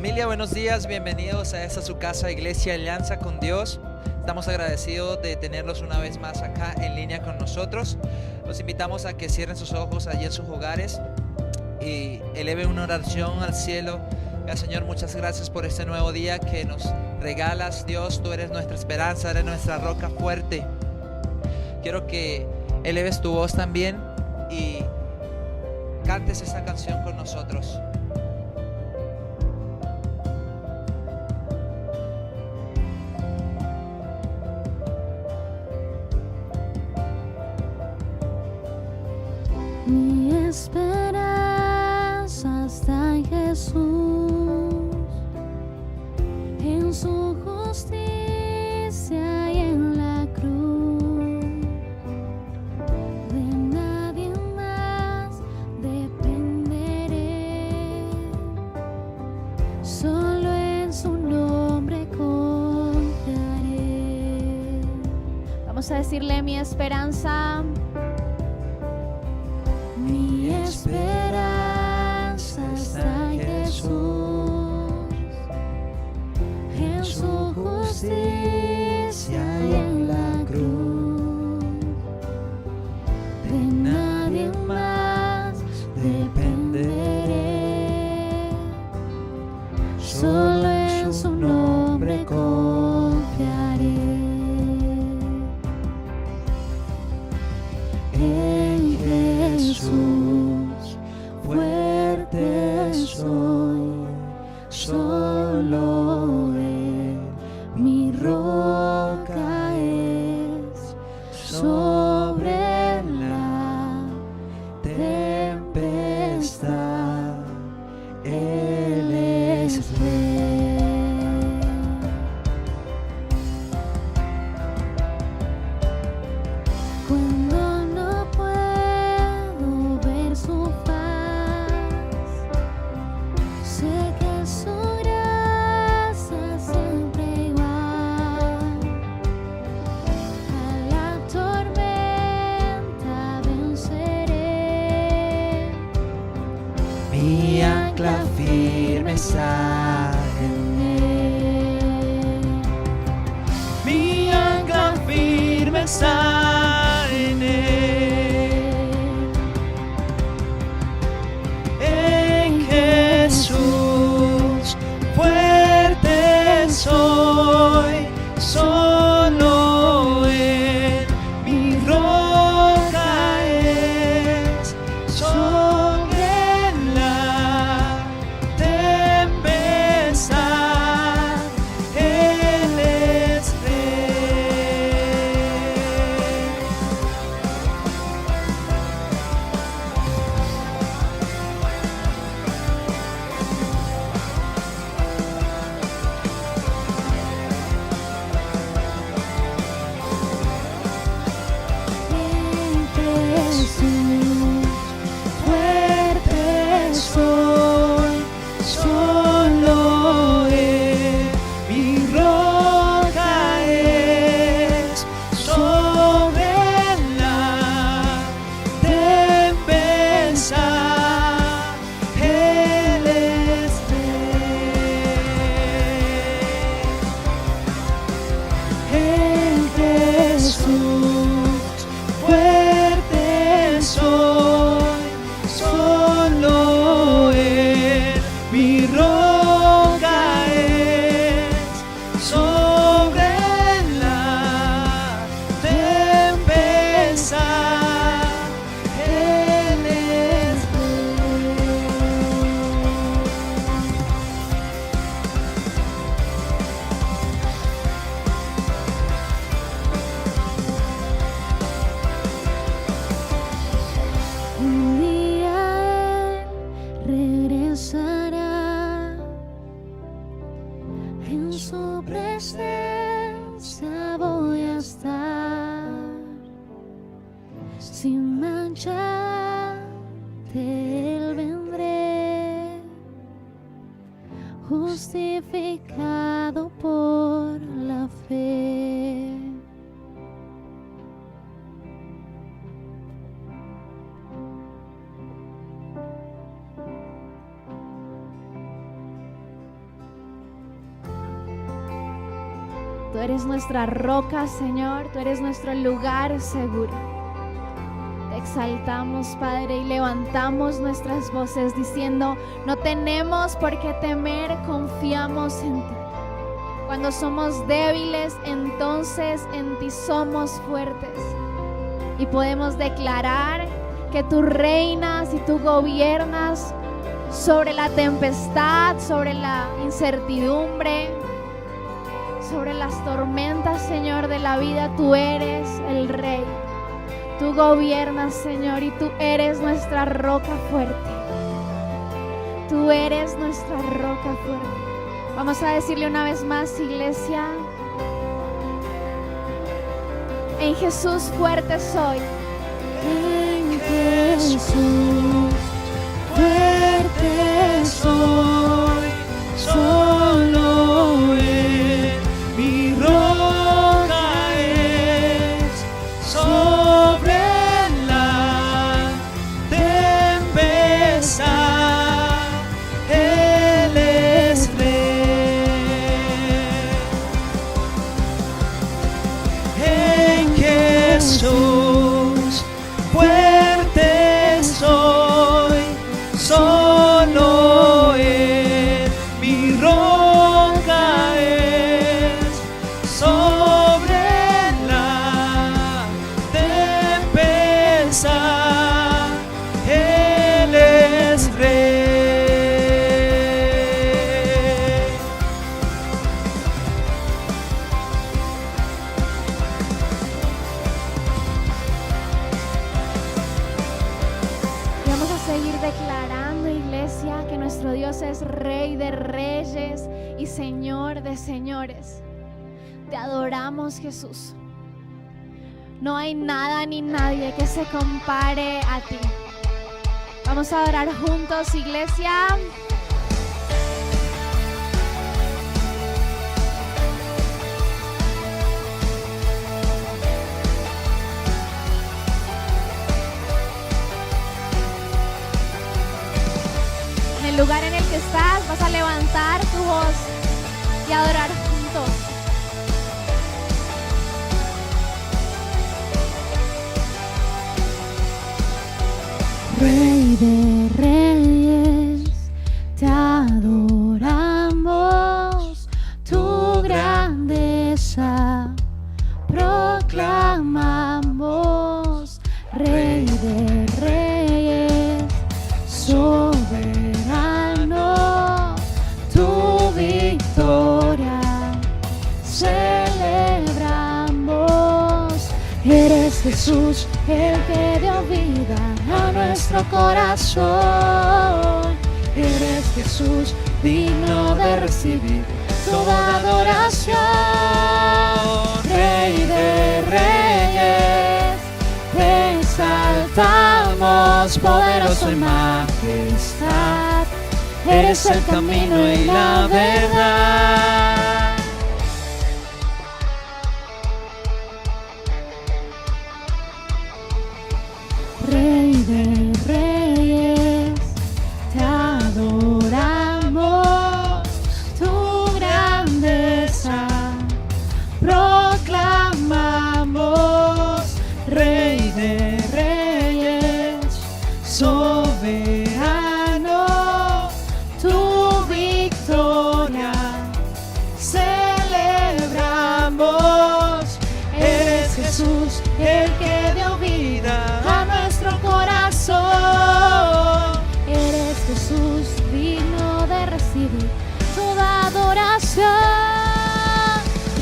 Familia, buenos días, bienvenidos a esta su casa, Iglesia Alianza con Dios. Estamos agradecidos de tenerlos una vez más acá en línea con nosotros. Los invitamos a que cierren sus ojos allí en sus hogares y eleven una oración al cielo. Señor, muchas gracias por este nuevo día que nos regalas. Dios, tú eres nuestra esperanza, eres nuestra roca fuerte. Quiero que eleves tu voz también y cantes esa canción con nosotros. Mi esperanza está en Jesús, en su justicia y en la cruz. De nadie más dependeré, solo en su nombre confiaré. Vamos a decirle: mi esperanza. Mi esperanza está en Jesús, en su justicia y en la cruz. De nadie más dependeré, solo en su nombre confiaré. En Jesús fuerte soy, solo Él mi roca es. Sobre la tempestad Él es rey. Cuando no puedo ver su faz, sé que su gracia siempre igual. A la tormenta venceré, Mi ancla firme está en Él. Mi ancla firme está en Él. En Jesús fuerte soy, solo Él mi roca es. Sobre la tempestad Él es rey. En Jesús fuerte soy, Solo Él mi roca es. Sobre la tempestad Él es rey. en Jesús fuerte soy, solo Él mi roca es. Sobre la tempestad Él es un día Él regresará, en su presencia voy a estar, sin mancha ante Él vendré, justificado por la fe. Tú eres nuestra roca, Señor. Tú eres nuestro lugar seguro. Te exaltamos, Padre, y levantamos nuestras voces diciendo: no tenemos por qué temer, confiamos en ti. Cuando somos débiles, entonces en ti somos fuertes. Y podemos declarar que tú reinas y tú gobiernas sobre la tempestad, sobre la incertidumbre, sobre las tormentas, Señor, de la vida. Tú eres el Rey. Tú gobiernas, Señor, y tú eres nuestra roca fuerte. Tú eres nuestra roca fuerte. Vamos a decirle una vez más, iglesia: en Jesús fuerte soy. En Jesús fuerte soy, solo Él mi roca es, sobre la tempestad Él es Rey. En Jesús fuerte soy, solo Él mi roca es, sobre la tempestad Él es Rey. Y vamos a seguir declarando, iglesia, que nuestro Dios es Rey de reyes y Señor de señores. Te adoramos, Jesús. No hay nada ni nadie que se compare a ti. Vamos a adorar juntos, iglesia. En el lugar en el que estás, vas a levantar tu voz y adorar juntos. Rey de reyes, te adoramos, tu grandeza proclamamos. Rey de reyes, soberano, tu victoria celebramos. Eres Jesús, el que dio vida a nuestro corazón. Eres Jesús, digno de recibir toda adoración. Rey de reyes, te exaltamos, poderoso en majestad. Eres el camino y la verdad. Rey de reyes, te adoramos, tu grandeza proclamamos. Rey de reyes, soberano, tu victoria celebramos. Eres Jesús, el que dio vida a nuestro corazón. Eres Jesús, digno de recibir toda adoración.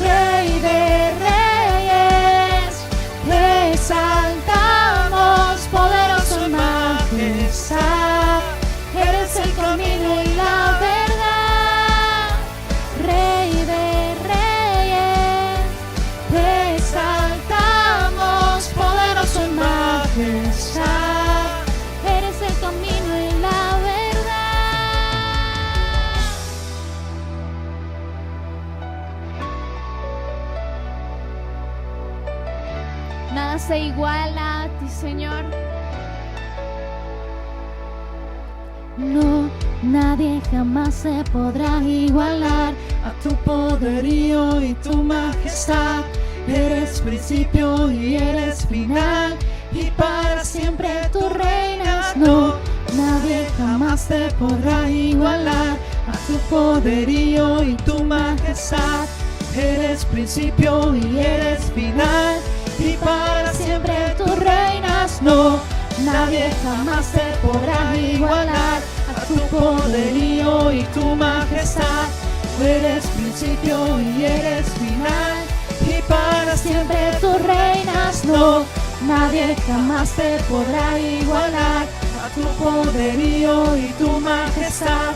Rey de reyes, te exaltamos, poderoso en majestad. Eres el camino y la verdad. Rey de reyes, te exaltamos, poderoso en majestad. Eres el camino y la verdad. Nada se iguala a ti, Señor. No Nadie jamás se podrá igualar a tu poderío y tu majestad. Eres principio y eres final, y para siempre tú reinas. No, nadie jamás te podrá igualar a tu poderío y tu majestad. Eres principio y eres final, y para siempre tú reinas. No, nadie jamás te podrá igualar a tu poderío y tu majestad. Eres principio y eres final, y para siempre tú reinas. No, nadie jamás te podrá igualar a tu poderío y tu majestad.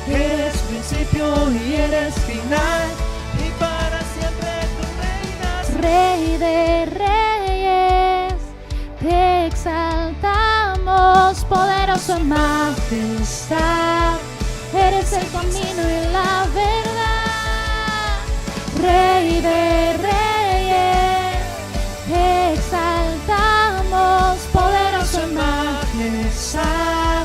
Eres principio y eres final, y para siempre tú reinas. Rey de reyes, te exaltamos, poderoso en majestad. Eres el camino y la verdad. Rey de reyes, te exaltamos, poderoso en majestad.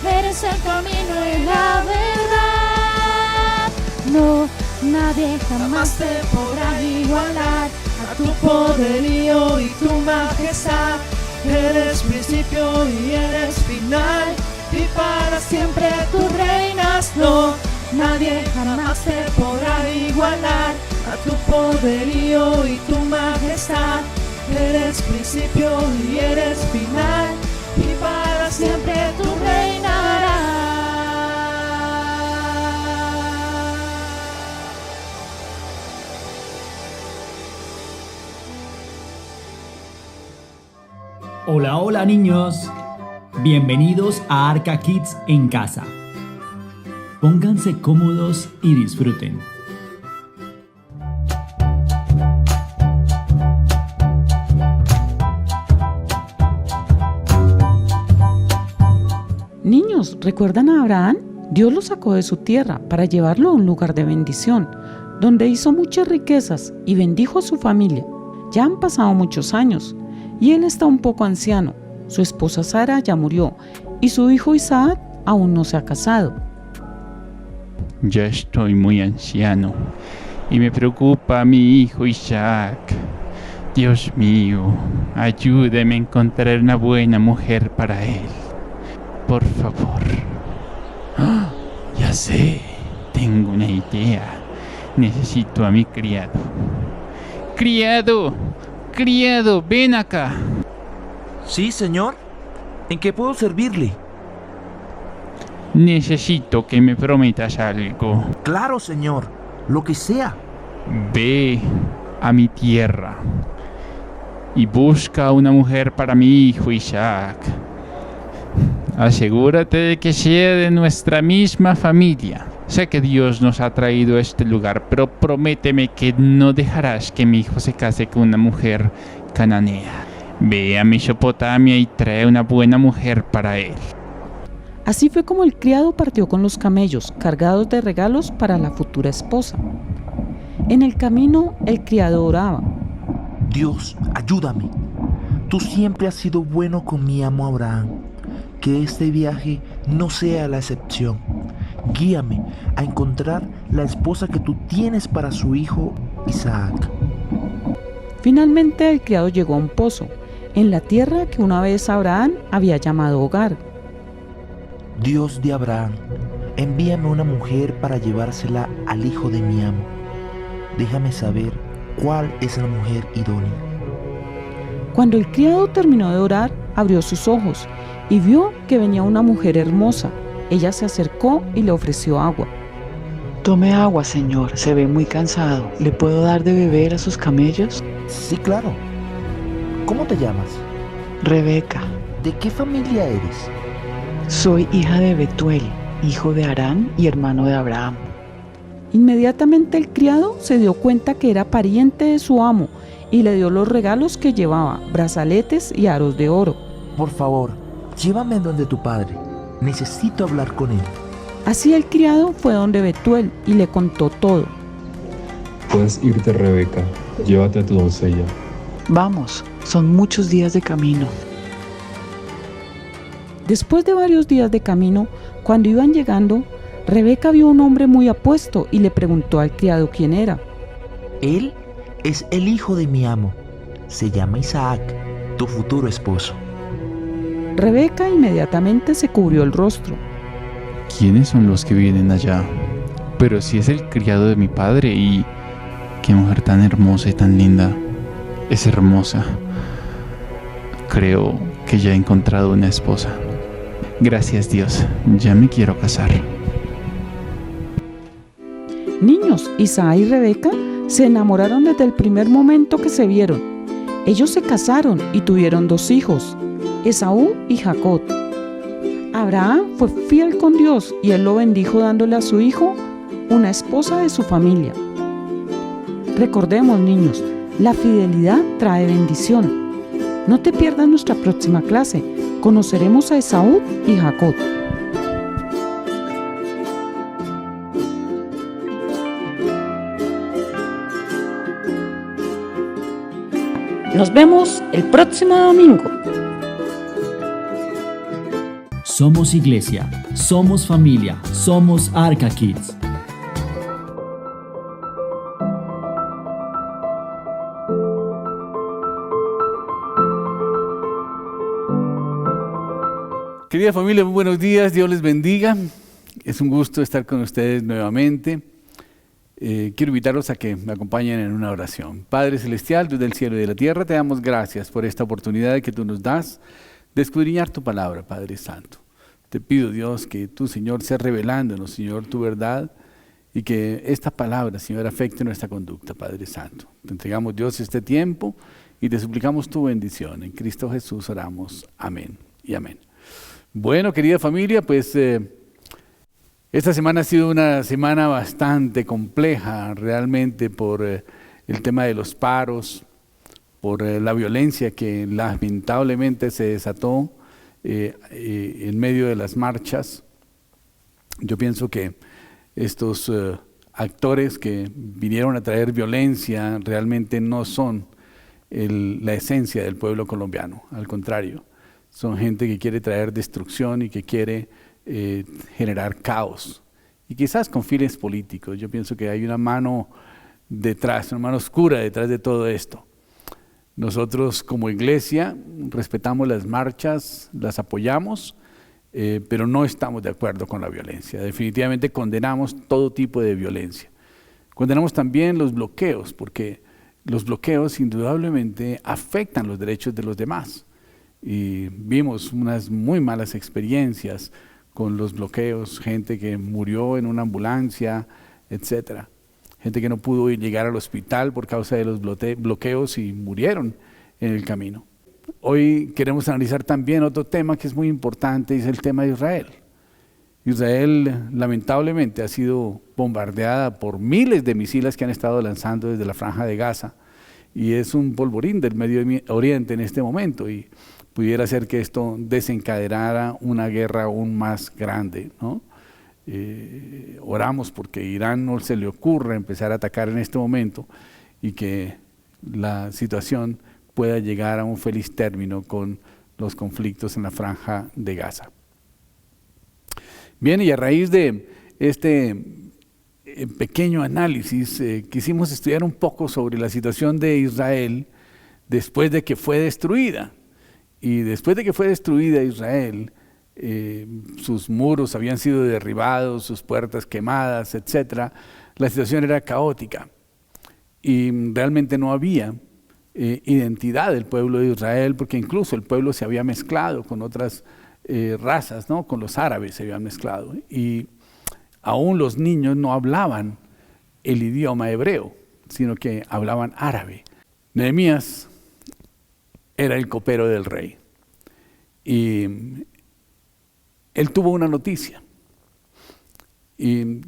Eres el camino y la verdad. No, nadie jamás te podrá igualar A tu poderío y tu majestad. Eres principio y eres final, y para siempre tú reinas. No, nadie jamás te podrá igualar a tu poderío y tu majestad. Eres principio y eres final, y para siempre tú reinarás. Hola, hola niños. Bienvenidos a Arca Kids en casa. Pónganse cómodos y disfruten. Niños, ¿recuerdan a Abraham? Dios lo sacó de su tierra para llevarlo a un lugar de bendición, donde hizo muchas riquezas y bendijo a su familia. Ya han pasado muchos años y él está un poco anciano. Su esposa Sara ya murió y su hijo Isaac aún no se ha casado. Ya estoy muy anciano y me preocupa mi hijo Isaac. Dios mío, ayúdeme a encontrar una buena mujer para él. Por favor. ¡Ah! Ya sé, tengo una idea. Necesito a mi criado. ¡Criado! ¡Criado! ¡Ven acá! Sí, señor. ¿En qué puedo servirle? Necesito que me prometas algo. Claro, señor. Lo que sea. Ve a mi tierra y busca una mujer para mi hijo Isaac. Asegúrate de que sea de nuestra misma familia. Sé que Dios nos ha traído a este lugar, pero prométeme que no dejarás que mi hijo se case con una mujer cananea. Ve a Mesopotamia y trae una buena mujer para él. Así fue como el criado partió con los camellos cargados de regalos para la futura esposa. En el camino, el criado oraba. Dios, ayúdame. Tú siempre has sido bueno con mi amo Abraham. Que este viaje no sea la excepción. Guíame a encontrar la esposa que tú tienes para su hijo Isaac. Finalmente el criado llegó a un pozo, en la tierra que una vez Abraham había llamado hogar. Dios de Abraham, envíame una mujer para llevársela al hijo de mi amo. Déjame saber cuál es la mujer idónea. Cuando el criado terminó de orar, abrió sus ojos y vio que venía una mujer hermosa. Ella se acercó y le ofreció agua. Tome agua, señor, se ve muy cansado. ¿Le puedo dar de beber a sus camellos? Sí, claro. ¿Cómo te llamas? Rebeca. ¿De qué familia eres? Soy hija de Betuel, hijo de Harán y hermano de Abraham. Inmediatamente el criado se dio cuenta que era pariente de su amo y le dio los regalos que llevaba, brazaletes y aros de oro. Por favor, llévame donde tu padre. Necesito hablar con él. Así el criado fue donde Betuel y le contó todo. Puedes irte, Rebeca. Llévate a tu doncella. Vamos, son muchos días de camino. Después de varios días de camino, cuando iban llegando, Rebeca vio un hombre muy apuesto y le preguntó al criado quién era. Él es el hijo de mi amo. Se llama Isaac, tu futuro esposo. Rebeca inmediatamente se cubrió el rostro. ¿Quiénes son los que vienen allá? Pero si es el criado de mi padre y... ¡Qué mujer tan hermosa y tan linda! Es hermosa. Creo que ya he encontrado una esposa. Gracias Dios, ya me quiero casar. Niños, Isaac y Rebeca se enamoraron desde el primer momento que se vieron. Ellos se casaron y tuvieron 2 hijos, Esaú y Jacob. Abraham fue fiel con Dios y él lo bendijo dándole a su hijo una esposa de su familia. Recordemos, niños, la fidelidad trae bendición. No te pierdas nuestra próxima clase. Conoceremos a Esaú y Jacob. Nos vemos el próximo domingo. Somos iglesia, somos familia, somos Arca Kids. Querida familia, muy buenos días, Dios les bendiga. Es un gusto estar con ustedes nuevamente. Quiero invitarlos a que me acompañen en una oración. Padre Celestial, Dios del cielo y de la tierra, te damos gracias por esta oportunidad que tú nos das de escudriñar tu palabra, Padre Santo. Te pido, Dios, que tú, Señor, seas revelándonos, Señor, tu verdad y que esta palabra, Señor, afecte nuestra conducta, Padre Santo. Te entregamos, Dios, este tiempo y te suplicamos tu bendición. En Cristo Jesús oramos. Amén y amén. Bueno, querida familia, pues esta semana ha sido una semana bastante compleja realmente por el tema de los paros, por la violencia que lamentablemente se desató en medio de las marchas. Yo pienso que estos actores que vinieron a traer violencia realmente no son la esencia del pueblo colombiano, al contrario. Son gente que quiere traer destrucción y que quiere generar caos. Y quizás con fines políticos. Yo pienso que hay una mano detrás, una mano oscura detrás de todo esto. Nosotros como iglesia respetamos las marchas, las apoyamos, pero no estamos de acuerdo con la violencia. Definitivamente condenamos todo tipo de violencia. Condenamos también los bloqueos, porque los bloqueos indudablemente afectan los derechos de los demás. Y vimos unas muy malas experiencias con los bloqueos, gente que murió en una ambulancia, etcétera. Gente que no pudo llegar al hospital por causa de los bloqueos y murieron en el camino. Hoy queremos analizar también otro tema que es muy importante, y es el tema de Israel. Israel lamentablemente ha sido bombardeada por miles de misiles que han estado lanzando desde la Franja de Gaza, y es un polvorín del Medio Oriente en este momento, y pudiera ser que esto desencadenara una guerra aún más grande, ¿no? Oramos porque Irán no se le ocurra empezar a atacar en este momento y que la situación pueda llegar a un feliz término con los conflictos en la Franja de Gaza. Bien, y a raíz de este pequeño análisis quisimos estudiar un poco sobre la situación de Israel después de que fue destruida. Y después de que fue destruida Israel, sus muros habían sido derribados, sus puertas quemadas, etc. La situación era caótica y realmente no había identidad del pueblo de Israel, porque incluso el pueblo se había mezclado con otras razas, ¿no? Con los árabes se habían mezclado, y aún los niños no hablaban el idioma hebreo, sino que hablaban árabe. Nehemías era el copero del rey y él tuvo una noticia, y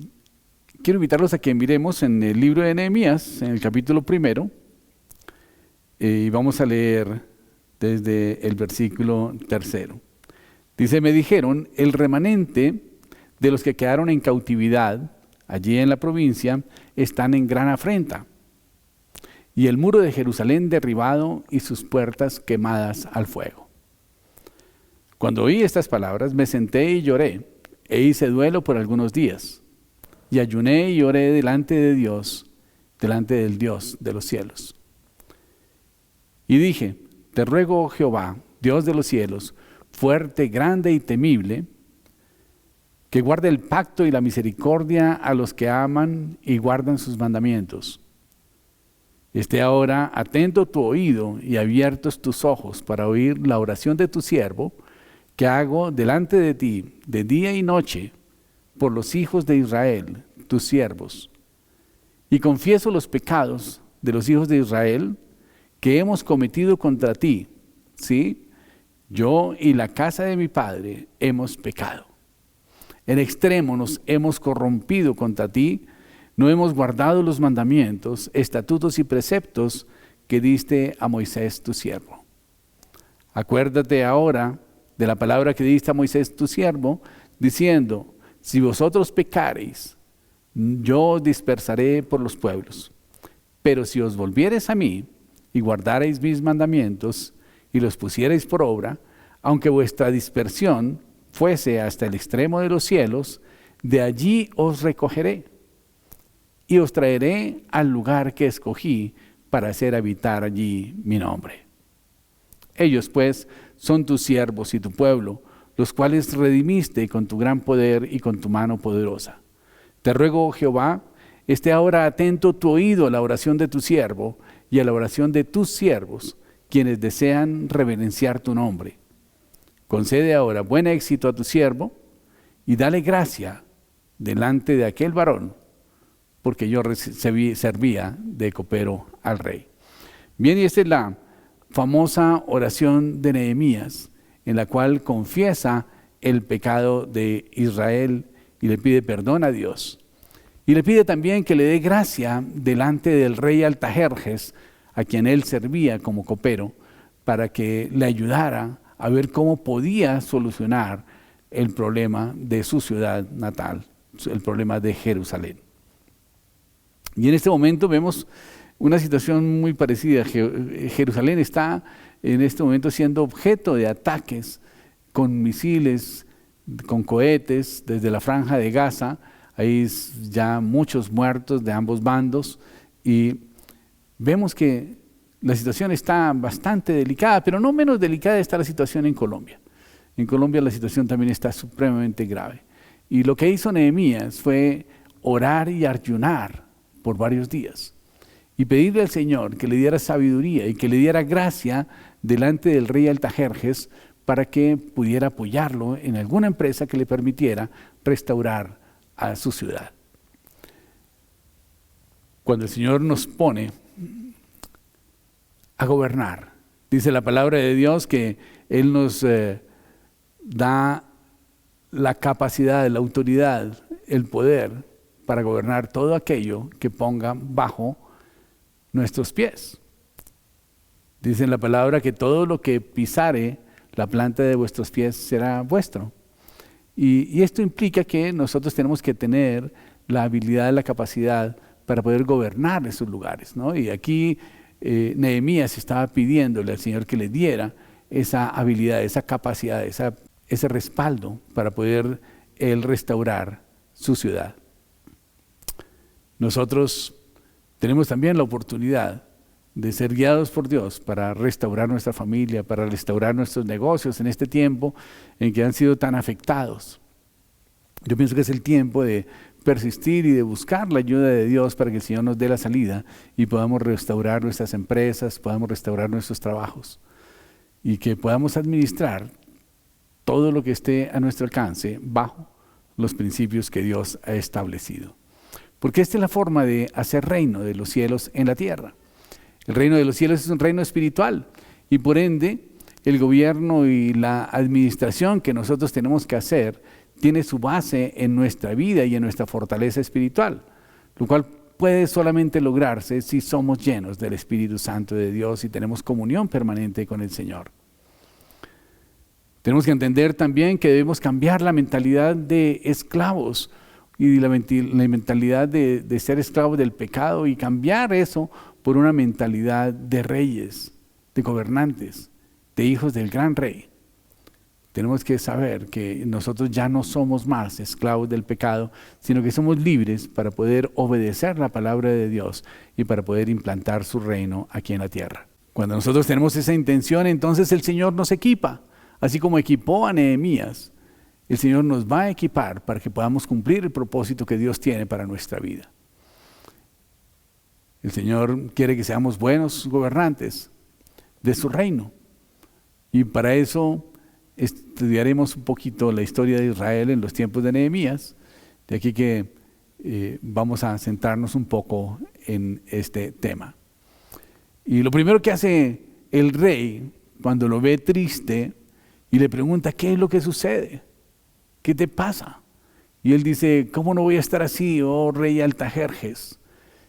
quiero invitarlos a que miremos en el libro de Nehemías, en el capítulo 1, y vamos a leer desde el versículo 3. Dice: me dijeron, el remanente de los que quedaron en cautividad allí en la provincia están en gran afrenta, y el muro de Jerusalén derribado y sus puertas quemadas al fuego. Cuando oí estas palabras, me senté y lloré, e hice duelo por algunos días. Y ayuné y oré delante de Dios, delante del Dios de los cielos. Y dije, te ruego, oh Jehová, Dios de los cielos, fuerte, grande y temible, que guarde el pacto y la misericordia a los que aman y guardan sus mandamientos. Esté ahora atento tu oído y abiertos tus ojos para oír la oración de tu siervo, que hago delante de ti de día y noche por los hijos de Israel, tus siervos. Y confieso los pecados de los hijos de Israel que hemos cometido contra ti. Sí, yo y la casa de mi padre hemos pecado. En extremo nos hemos corrompido contra ti, no hemos guardado los mandamientos, estatutos y preceptos que diste a Moisés tu siervo. Acuérdate ahora de la palabra que diste a Moisés tu siervo, diciendo, si vosotros pecareis, yo os dispersaré por los pueblos. Pero si os volviereis a mí y guardareis mis mandamientos y los pusiereis por obra, aunque vuestra dispersión fuese hasta el extremo de los cielos, de allí os recogeré y os traeré al lugar que escogí para hacer habitar allí mi nombre. Ellos pues son tus siervos y tu pueblo, los cuales redimiste con tu gran poder y con tu mano poderosa. Te ruego, oh Jehová, esté ahora atento tu oído a la oración de tu siervo y a la oración de tus siervos, quienes desean reverenciar tu nombre. Concede ahora buen éxito a tu siervo y dale gracia delante de aquel varón, porque yo servía de copero al rey. Bien, y esta es la famosa oración de Nehemías, en la cual confiesa el pecado de Israel y le pide perdón a Dios. Y le pide también que le dé gracia delante del rey Artajerjes, a quien él servía como copero, para que le ayudara a ver cómo podía solucionar el problema de su ciudad natal, el problema de Jerusalén. Y en este momento vemos una situación muy parecida. Jerusalén está en este momento siendo objeto de ataques con misiles, con cohetes desde la franja de Gaza. Hay ya muchos muertos de ambos bandos y vemos que la situación está bastante delicada, pero no menos delicada está la situación en Colombia. En Colombia la situación también está supremamente grave. Y lo que hizo Nehemías fue orar y ayunar por varios días y pedirle al Señor que le diera sabiduría y que le diera gracia delante del rey Artajerjes para que pudiera apoyarlo en alguna empresa que le permitiera restaurar a su ciudad. Cuando el Señor nos pone a gobernar, dice la palabra de Dios que Él nos da la capacidad, la autoridad, el poder para gobernar todo aquello que ponga bajo nuestros pies. Dice en la palabra que todo lo que pisare la planta de vuestros pies será vuestro. Y esto implica que nosotros tenemos que tener la habilidad, la capacidad para poder gobernar esos lugares, ¿no? Y aquí Nehemías estaba pidiéndole al Señor que le diera esa habilidad, esa capacidad, ese respaldo para poder Él restaurar su ciudad. Nosotros tenemos también la oportunidad de ser guiados por Dios para restaurar nuestra familia, para restaurar nuestros negocios en este tiempo en que han sido tan afectados. Yo pienso que es el tiempo de persistir y de buscar la ayuda de Dios para que el Señor nos dé la salida y podamos restaurar nuestras empresas, podamos restaurar nuestros trabajos y que podamos administrar todo lo que esté a nuestro alcance bajo los principios que Dios ha establecido. Porque esta es la forma de hacer reino de los cielos en la tierra. El reino de los cielos es un reino espiritual y por ende el gobierno y la administración que nosotros tenemos que hacer tiene su base en nuestra vida y en nuestra fortaleza espiritual, lo cual puede solamente lograrse si somos llenos del Espíritu Santo de Dios y tenemos comunión permanente con el Señor. Tenemos que entender también que debemos cambiar la mentalidad de esclavos y la mentalidad de ser esclavos del pecado y cambiar eso por una mentalidad de reyes, de gobernantes, de hijos del gran rey, Tenemos que saber que nosotros ya no somos más esclavos del pecado, sino que somos libres para poder obedecer la palabra de Dios y para poder implantar su reino aquí en la tierra. Cuando nosotros tenemos esa intención, entonces el Señor nos equipa, así como equipó a Nehemías. El Señor nos va a equipar para que podamos cumplir el propósito que Dios tiene para nuestra vida. El Señor quiere que seamos buenos gobernantes de su reino. Y para eso estudiaremos un poquito la historia de Israel en los tiempos de Nehemías. De aquí que vamos a centrarnos un poco en este tema. Y lo primero que hace el rey cuando lo ve triste y le pregunta, ¿qué es lo que sucede? ¿Qué te pasa? Y él dice, ¿cómo no voy a estar así, oh rey Altajerjes?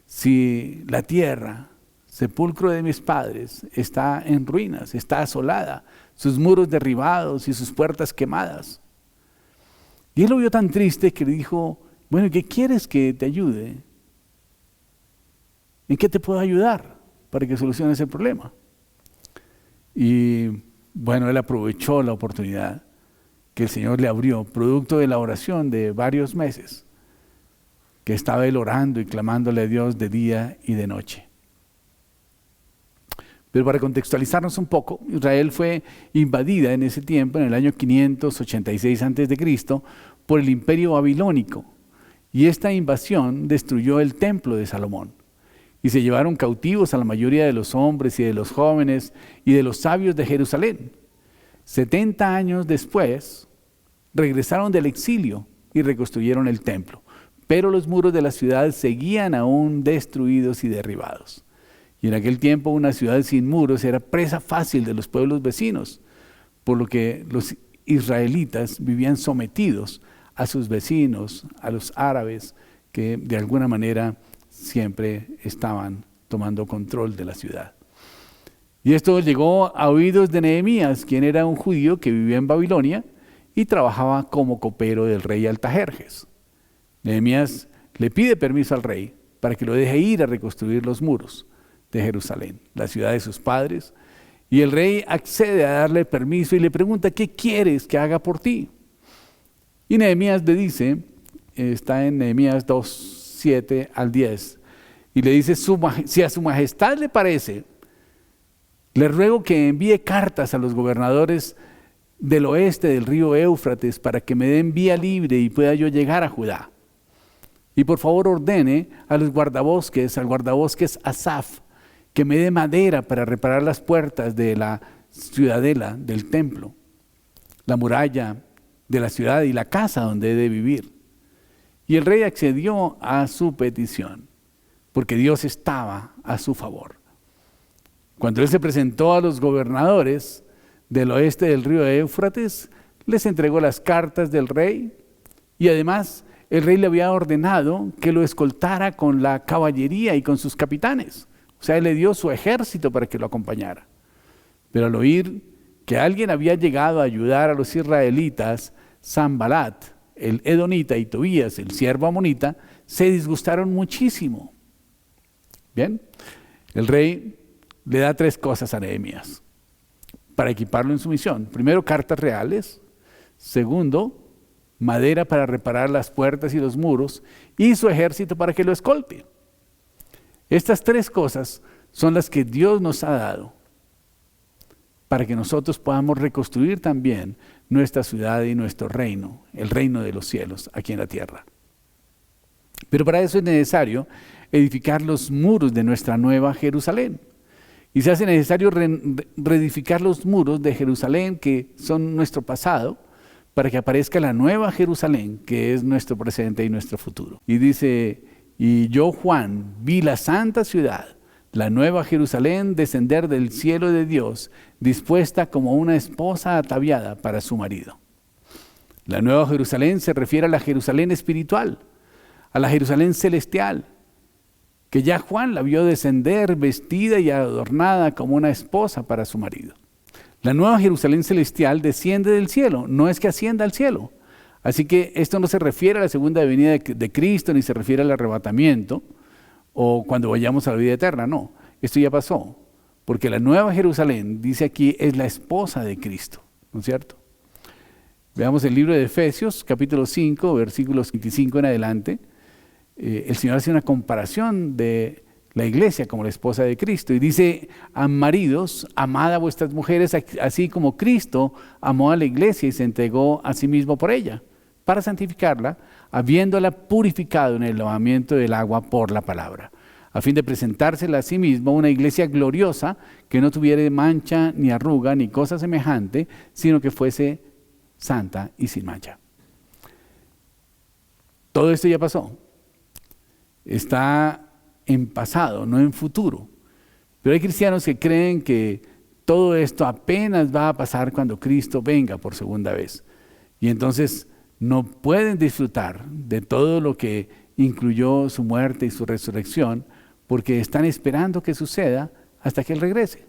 Si la tierra, sepulcro de mis padres, está en ruinas, está asolada, sus muros derribados y sus puertas quemadas. Y él lo vio tan triste que le dijo, bueno, ¿qué quieres que te ayude? ¿En qué te puedo ayudar para que soluciones el problema? Y bueno, él aprovechó la oportunidad que el Señor le abrió, producto de la oración de varios meses, que estaba él orando y clamándole a Dios de día y de noche. Pero para contextualizarnos un poco, Israel fue invadida en ese tiempo, en el año 586 a.C., por el imperio babilónico. Y esta invasión destruyó el templo de Salomón. Y se llevaron cautivos a la mayoría de los hombres y de los jóvenes y de los sabios de Jerusalén. 70 años después, regresaron del exilio y reconstruyeron el templo. Pero los muros de la ciudad seguían aún destruidos y derribados. Y en aquel tiempo una ciudad sin muros era presa fácil de los pueblos vecinos, por lo que los israelitas vivían sometidos a sus vecinos, a los árabes, que de alguna manera siempre estaban tomando control de la ciudad. Y esto llegó a oídos de Nehemías, quien era un judío que vivía en Babilonia y trabajaba como copero del rey Altajerjes. Nehemías le pide permiso al rey para que lo deje ir a reconstruir los muros de Jerusalén, la ciudad de sus padres, y el rey accede a darle permiso y le pregunta, ¿qué quieres que haga por ti? Y Nehemías le dice, está en Nehemías 2, 7 al 10, y le dice, si a su majestad le parece, le ruego que envíe cartas a los gobernadores del oeste del río Éufrates para que me den vía libre y pueda yo llegar a Judá. Y por favor ordene a los guardabosques, al guardabosques Asaf, que me dé madera para reparar las puertas de la ciudadela del templo, la muralla de la ciudad y la casa donde he de vivir. Y el rey accedió a su petición, porque Dios estaba a su favor. Cuando él se presentó a los gobernadores del oeste del río Éufrates, les entregó las cartas del rey y además el rey le había ordenado que lo escoltara con la caballería y con sus capitanes. O sea, él le dio su ejército para que lo acompañara. Pero al oír que alguien había llegado a ayudar a los israelitas, Sanbalat, el edonita, y Tobías, el siervo amonita, se disgustaron muchísimo. Bien, el rey le da 3 cosas a Nehemías para equiparlo en su misión. Primero, cartas reales. Segundo, madera para reparar las puertas y los muros, y su ejército para que lo escolte. Estas 3 cosas son las que Dios nos ha dado para que nosotros podamos reconstruir también nuestra ciudad y nuestro reino, el reino de los cielos aquí en la tierra. Pero para eso es necesario edificar los muros de nuestra nueva Jerusalén. Y se hace necesario reedificar los muros de Jerusalén, que son nuestro pasado, para que aparezca la nueva Jerusalén, que es nuestro presente y nuestro futuro. Y dice, y yo, Juan, vi la santa ciudad, la nueva Jerusalén, descender del cielo de Dios, dispuesta como una esposa ataviada para su marido. La nueva Jerusalén se refiere a la Jerusalén espiritual, a la Jerusalén celestial, que ya Juan la vio descender vestida y adornada como una esposa para su marido. La nueva Jerusalén celestial desciende del cielo, no es que ascienda al cielo. Así que esto no se refiere a la segunda venida de Cristo, ni se refiere al arrebatamiento, o cuando vayamos a la vida eterna, no. Esto ya pasó, porque la nueva Jerusalén, dice aquí, es la esposa de Cristo, ¿no es cierto? Veamos el libro de Efesios, capítulo 5, versículos 25 en adelante. El Señor hace una comparación de la iglesia como la esposa de Cristo y dice: a maridos, amad a vuestras mujeres, así como Cristo amó a la iglesia y se entregó a sí mismo por ella, para santificarla, habiéndola purificado en el lavamiento del agua por la palabra, a fin de presentársela a sí mismo una iglesia gloriosa, que no tuviera mancha, ni arruga, ni cosa semejante, sino que fuese santa y sin mancha. Todo esto ya pasó. Está en pasado, no en futuro. Pero hay cristianos que creen que todo esto apenas va a pasar cuando Cristo venga por segunda vez. Y entonces no pueden disfrutar de todo lo que incluyó su muerte y su resurrección, porque están esperando que suceda hasta que Él regrese.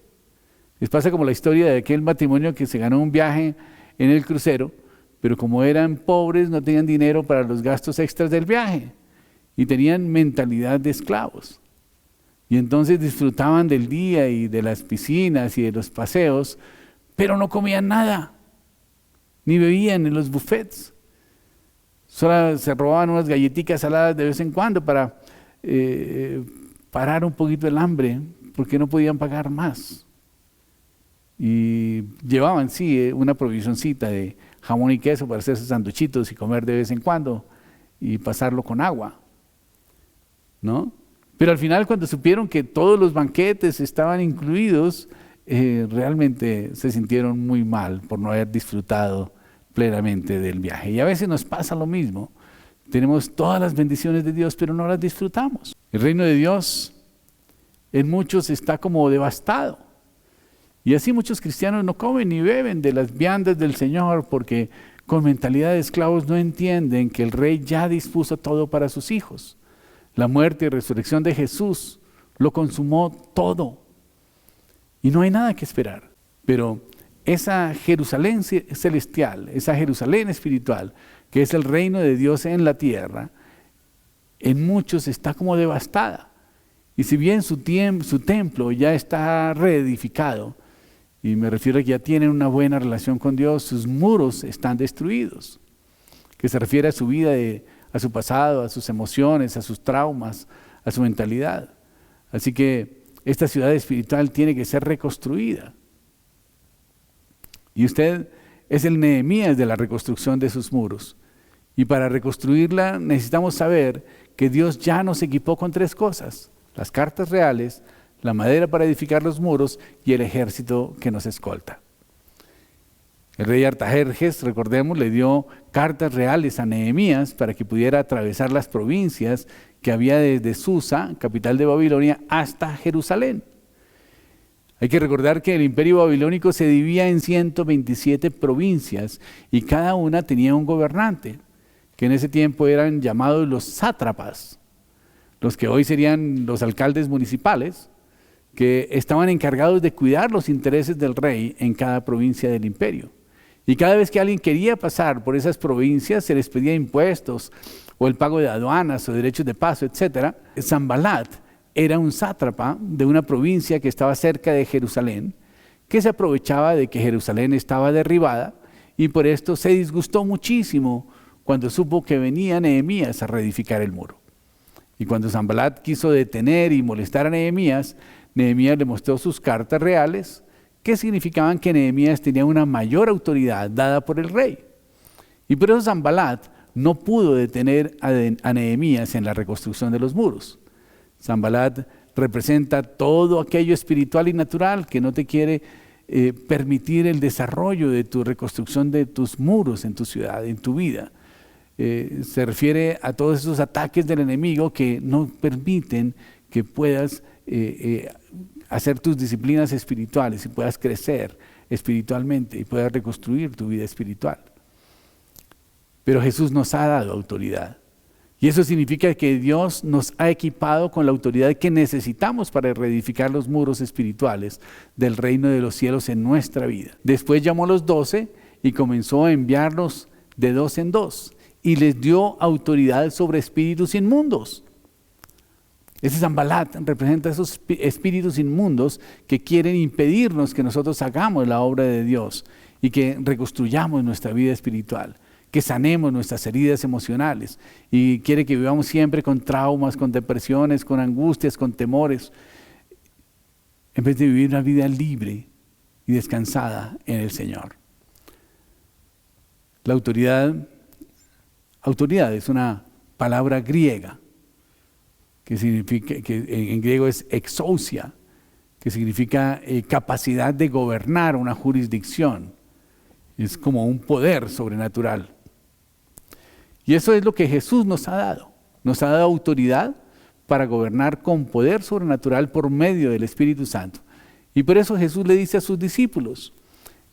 Les pasa como la historia de aquel matrimonio que se ganó un viaje en el crucero, pero como eran pobres no tenían dinero para los gastos extras del viaje y tenían mentalidad de esclavos. Y entonces disfrutaban del día y de las piscinas y de los paseos, pero no comían nada, ni bebían en los buffets. Solo se robaban unas galletitas saladas de vez en cuando para parar un poquito el hambre, porque no podían pagar más. Y llevaban, sí, una provisioncita de jamón y queso para hacerse sanduchitos y comer de vez en cuando y pasarlo con agua, ¿no? Pero al final, cuando supieron que todos los banquetes estaban incluidos, realmente se sintieron muy mal por no haber disfrutado plenamente del viaje. Y a veces nos pasa lo mismo. Tenemos todas las bendiciones de Dios, pero no las disfrutamos. El reino de Dios en muchos está como devastado. Y así muchos cristianos no comen ni beben de las viandas del Señor, porque con mentalidad de esclavos no entienden que el Rey ya dispuso todo para sus hijos. La muerte y resurrección de Jesús lo consumó todo. Y no hay nada que esperar. Pero esa Jerusalén celestial, esa Jerusalén espiritual, que es el reino de Dios en la tierra, en muchos está como devastada. Y si bien su templo ya está reedificado, y me refiero a que ya tienen una buena relación con Dios, sus muros están destruidos, que se refiere a su vida, a su pasado, a sus emociones, a sus traumas, a su mentalidad. Así que esta ciudad espiritual tiene que ser reconstruida. Y usted es el Nehemías de la reconstrucción de sus muros. Y para reconstruirla necesitamos saber que Dios ya nos equipó con 3 cosas: las cartas reales, la madera para edificar los muros y el ejército que nos escolta. El rey Artajerjes, recordemos, le dio cartas reales a Nehemías para que pudiera atravesar las provincias que había desde Susa, capital de Babilonia, hasta Jerusalén. Hay que recordar que el imperio babilónico se dividía en 127 provincias y cada una tenía un gobernante, que en ese tiempo eran llamados los sátrapas, los que hoy serían los alcaldes municipales, que estaban encargados de cuidar los intereses del rey en cada provincia del imperio. Y cada vez que alguien quería pasar por esas provincias, se les pedía impuestos o el pago de aduanas o derechos de paso, etc. Sanbalat era un sátrapa de una provincia que estaba cerca de Jerusalén, que se aprovechaba de que Jerusalén estaba derribada, y por esto se disgustó muchísimo cuando supo que venía Nehemías a reedificar el muro. Y cuando Sanbalat quiso detener y molestar a Nehemías, Nehemías le mostró sus cartas reales, que significaban que Nehemías tenía una mayor autoridad dada por el rey. Y por eso Sanbalat no pudo detener a Nehemías en la reconstrucción de los muros. Sanbalat representa todo aquello espiritual y natural que no te quiere permitir el desarrollo de tu reconstrucción de tus muros en tu ciudad, en tu vida. Se refiere a todos esos ataques del enemigo que no permiten que puedas hacer tus disciplinas espirituales y puedas crecer espiritualmente y puedas reconstruir tu vida espiritual. Pero Jesús nos ha dado autoridad. Y eso significa que Dios nos ha equipado con la autoridad que necesitamos para reedificar los muros espirituales del reino de los cielos en nuestra vida. Después llamó a los 12 y comenzó a enviarlos de 2 en 2 y les dio autoridad sobre espíritus inmundos. Ese Sanbalat representa esos espíritus inmundos que quieren impedirnos que nosotros hagamos la obra de Dios y que reconstruyamos nuestra vida espiritual, que sanemos nuestras heridas emocionales, y quiere que vivamos siempre con traumas, con depresiones, con angustias, con temores, en vez de vivir una vida libre y descansada en el Señor. La autoridad es una palabra griega que significa, que en griego es exousia, que significa capacidad de gobernar una jurisdicción. Es como un poder sobrenatural. Y eso es lo que Jesús nos ha dado. Nos ha dado autoridad para gobernar con poder sobrenatural por medio del Espíritu Santo. Y por eso Jesús le dice a sus discípulos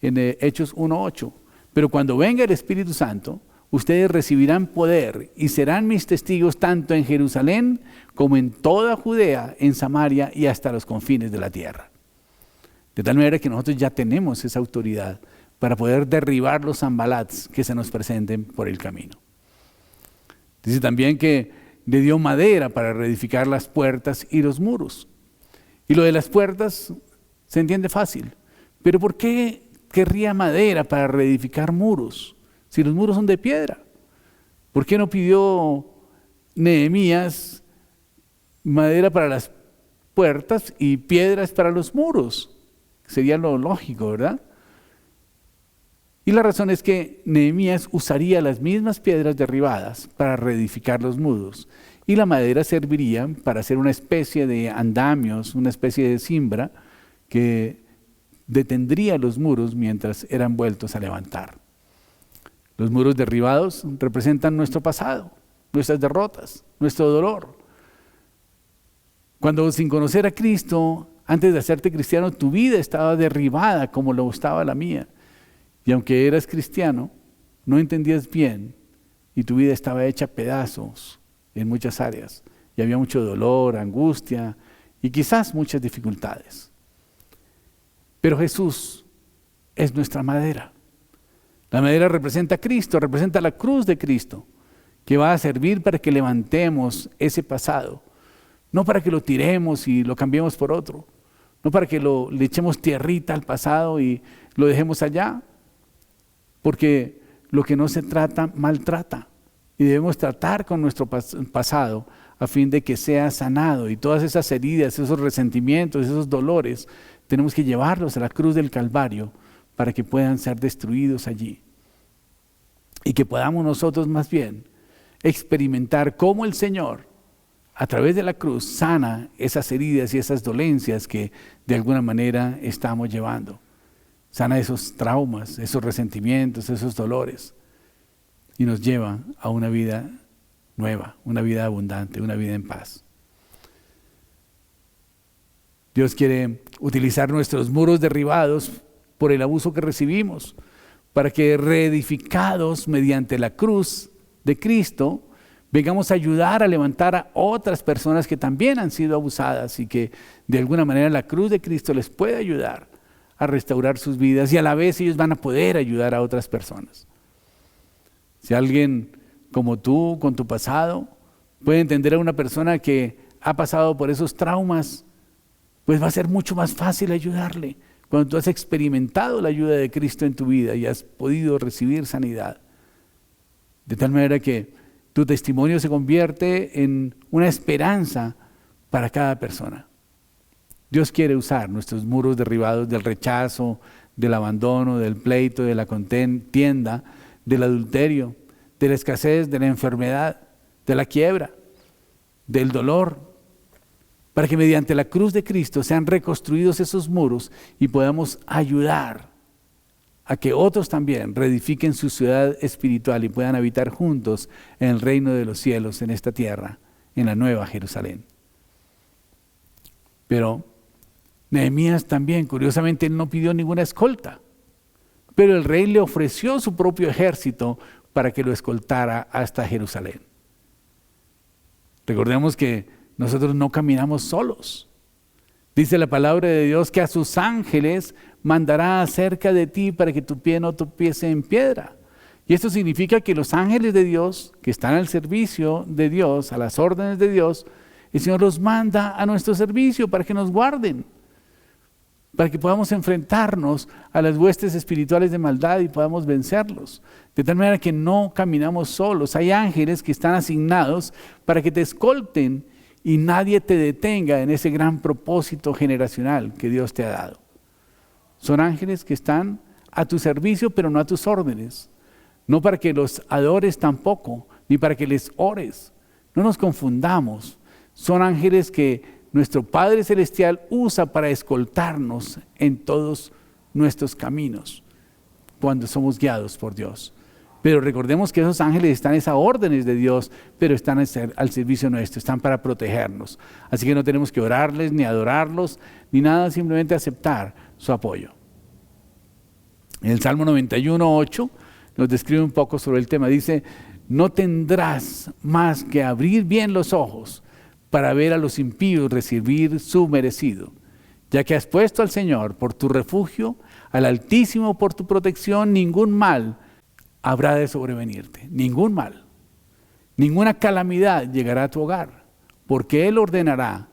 en Hechos 1:8, pero cuando venga el Espíritu Santo, ustedes recibirán poder y serán mis testigos tanto en Jerusalén como en toda Judea, en Samaria y hasta los confines de la tierra. De tal manera que nosotros ya tenemos esa autoridad para poder derribar los Sanbalats que se nos presenten por el camino. Dice también que le dio madera para reedificar las puertas y los muros. Y lo de las puertas se entiende fácil, pero ¿por qué querría madera para reedificar muros si los muros son de piedra? ¿Por qué no pidió Nehemías madera para las puertas y piedras para los muros? Sería lo lógico, ¿verdad? Y la razón es que Nehemías usaría las mismas piedras derribadas para reedificar los muros, y la madera serviría para hacer una especie de andamios, una especie de cimbra que detendría los muros mientras eran vueltos a levantar. Los muros derribados representan nuestro pasado, nuestras derrotas, nuestro dolor. Cuando sin conocer a Cristo, antes de hacerte cristiano, tu vida estaba derribada como lo estaba la mía. Y aunque eras cristiano, no entendías bien y tu vida estaba hecha pedazos en muchas áreas. Y había mucho dolor, angustia y quizás muchas dificultades. Pero Jesús es nuestra madera. La madera representa a Cristo, representa la cruz de Cristo, que va a servir para que levantemos ese pasado. No para que lo tiremos y lo cambiemos por otro. No para que le echemos tierrita al pasado y lo dejemos allá. Porque lo que no se trata, maltrata. Y debemos tratar con nuestro pasado a fin de que sea sanado. Y todas esas heridas, esos resentimientos, esos dolores, tenemos que llevarlos a la cruz del Calvario para que puedan ser destruidos allí. Y que podamos nosotros más bien experimentar cómo el Señor, a través de la cruz, sana esas heridas y esas dolencias que de alguna manera estamos llevando. Sana esos traumas, esos resentimientos, esos dolores, y nos lleva a una vida nueva, una vida abundante, una vida en paz. Dios quiere utilizar nuestros muros derribados por el abuso que recibimos, para que reedificados mediante la cruz de Cristo, vengamos a ayudar a levantar a otras personas que también han sido abusadas y que de alguna manera la cruz de Cristo les puede ayudar a restaurar sus vidas, y a la vez ellos van a poder ayudar a otras personas. Si alguien como tú, con tu pasado, puede entender a una persona que ha pasado por esos traumas, pues va a ser mucho más fácil ayudarle cuando tú has experimentado la ayuda de Cristo en tu vida y has podido recibir sanidad. De tal manera que tu testimonio se convierte en una esperanza para cada persona. Dios quiere usar nuestros muros derribados del rechazo, del abandono, del pleito, de la contienda, del adulterio, de la escasez, de la enfermedad, de la quiebra, del dolor, para que mediante la cruz de Cristo sean reconstruidos esos muros y podamos ayudar a que otros también reedifiquen su ciudad espiritual y puedan habitar juntos en el reino de los cielos, en esta tierra, en la nueva Jerusalén. Pero Nehemías también, curiosamente, él no pidió ninguna escolta, pero el rey le ofreció su propio ejército para que lo escoltara hasta Jerusalén. Recordemos que nosotros no caminamos solos. Dice la palabra de Dios que a sus ángeles mandará acerca de ti para que tu pie no tropiece en piedra. Y esto significa que los ángeles de Dios, que están al servicio de Dios, a las órdenes de Dios, el Señor los manda a nuestro servicio para que nos guarden. para que podamos enfrentarnos a las huestes espirituales de maldad y podamos vencerlos. De tal manera que no caminamos solos. Hay ángeles que están asignados para que te escolten y nadie te detenga en ese gran propósito generacional que Dios te ha dado. Son ángeles que están a tu servicio, pero no a tus órdenes. No para que los adores tampoco, ni para que les ores. No nos confundamos. Son ángeles que nuestro Padre Celestial usa para escoltarnos en todos nuestros caminos cuando somos guiados por Dios. Pero recordemos que esos ángeles están a órdenes de Dios, pero están al servicio nuestro, están para protegernos. Así que no tenemos que orarles, ni adorarlos, ni nada, simplemente aceptar su apoyo. En el Salmo 91:8 nos describe un poco sobre el tema. Dice, no tendrás más que abrir bien los ojos para ver a los impíos recibir su merecido, ya que has puesto al Señor por tu refugio, al Altísimo por tu protección, ningún mal habrá de sobrevenirte, ningún mal, ninguna calamidad llegará a tu hogar, porque Él ordenará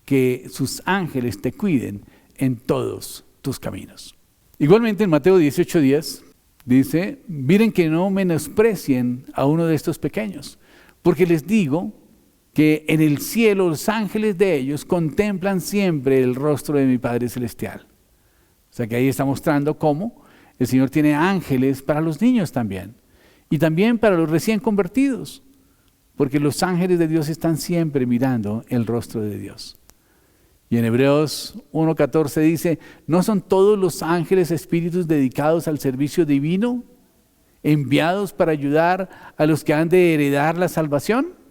que sus ángeles te cuiden en todos tus caminos. Igualmente en Mateo 18:10 dice, miren que no menosprecien a uno de estos pequeños, porque les digo que en el cielo los ángeles de ellos contemplan siempre el rostro de mi Padre Celestial. O sea que ahí está mostrando cómo el Señor tiene ángeles para los niños también, y también para los recién convertidos, porque los ángeles de Dios están siempre mirando el rostro de Dios. Y en Hebreos 1:14 dice, ¿no son todos los ángeles espíritus dedicados al servicio divino, enviados para ayudar a los que han de heredar la salvación?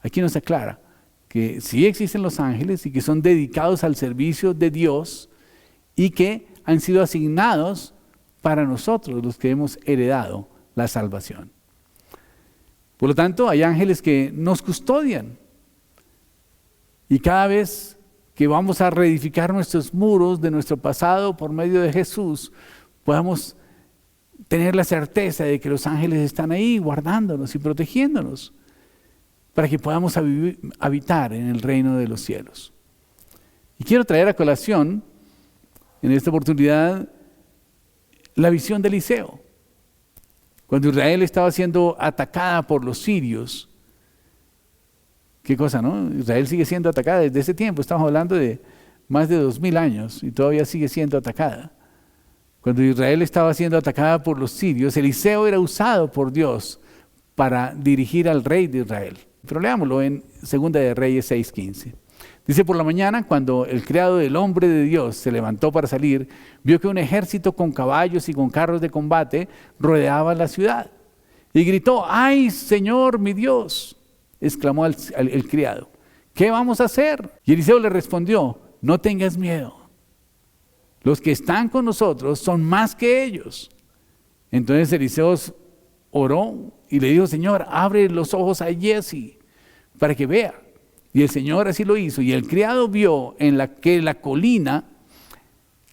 Aquí nos aclara que sí existen los ángeles y que son dedicados al servicio de Dios y que han sido asignados para nosotros, los que hemos heredado la salvación. Por lo tanto, hay ángeles que nos custodian. Y cada vez que vamos a reedificar nuestros muros de nuestro pasado por medio de Jesús, podamos tener la certeza de que los ángeles están ahí guardándonos y protegiéndonos, para que podamos habitar en el reino de los cielos. Y quiero traer a colación, en esta oportunidad, la visión de Eliseo. Cuando Israel estaba siendo atacada por los sirios, qué cosa, ¿no? Israel sigue siendo atacada desde ese tiempo, estamos hablando de más de 2000 años, y todavía sigue siendo atacada. Cuando Israel estaba siendo atacada por los sirios, Eliseo era usado por Dios para dirigir al rey de Israel. Pero leámoslo en 2 de Reyes 6:15. Dice, por la mañana, cuando el criado del hombre de Dios se levantó para salir, vio que un ejército con caballos y con carros de combate rodeaba la ciudad. Y gritó, ¡ay, Señor, mi Dios! Exclamó el criado, ¿qué vamos a hacer? Y Eliseo le respondió, no tengas miedo. Los que están con nosotros son más que ellos. Entonces Eliseo oró y le dijo, Señor, abre los ojos a Giezi para que vea. Y el Señor así lo hizo. Y el criado vio que la colina